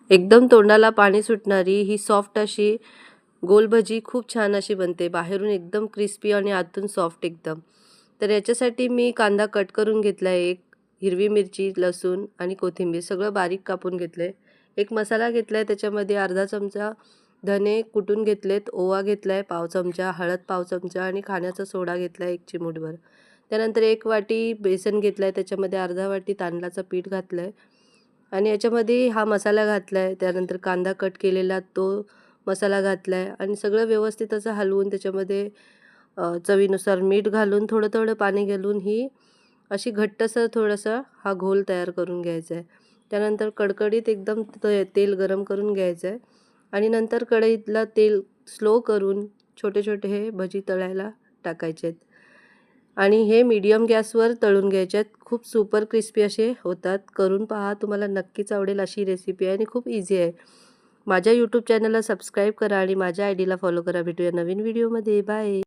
एकदम तोंडाला पाणी सुटणारी ही सॉफ्ट अशी गोल भजी खूप छान अशी बनते. बाहेरून एकदम क्रिस्पी आणि आतून सॉफ्ट एकदम. तर याच्यासाठी मी कांदा कट करून घेतलाय एक, हिरवी मिरची, लसूण आणि कोथिंबीर सगळं बारीक कापून घेतलंय. एक मसाला घेतलाय त्याच्यामध्ये अर्धा चमचा धने कुटून घेतलेत, ओवा घेतलाय पाव चमचा, हळद पाव चमचा आणि खाण्याचा सोडा घेतलाय 1 चिमूटभर. त्यानंतर 1 वाटी बेसन घेतलाय, त्याच्यामध्ये अर्धा वाटी तांदळाचं पीठ घातलंय आणि याच्यामध्ये हा मसाला घातलाय. त्यानंतर कांदा कट केलेला तो मसाला घातलाय आणि सगळं व्यवस्थित असं हलवून त्याच्यामध्ये चवीनुसार मीठ घालून थोडं-थोडं पाणी घालून ही अशी घट्टसर थोडासा हा घोल तयार करून घ्यायचा आहे. त्यानंतर कडकडीत एकदम तेल गरम करून घ्यायचं आहे आणि नंतर कढईतला तेल स्लो करून छोटे-छोटे हे भजी तळायला टाकायचे आहेत आणि हे मीडियम गॅसवर तळून घ्यायचे आहेत. खूप सुपर क्रिस्पी असे होतात. करून पहा, तुम्हाला नक्कीच आवडेल अशी रेसिपी आहे आणि खूप ईझी आहे. माझ्या यूट्यूब चॅनलला सबस्क्राईब करा आणि माझ्या आयडीला फॉलो करा. भेटूया नवीन व्हिडिओमध्ये. बाय.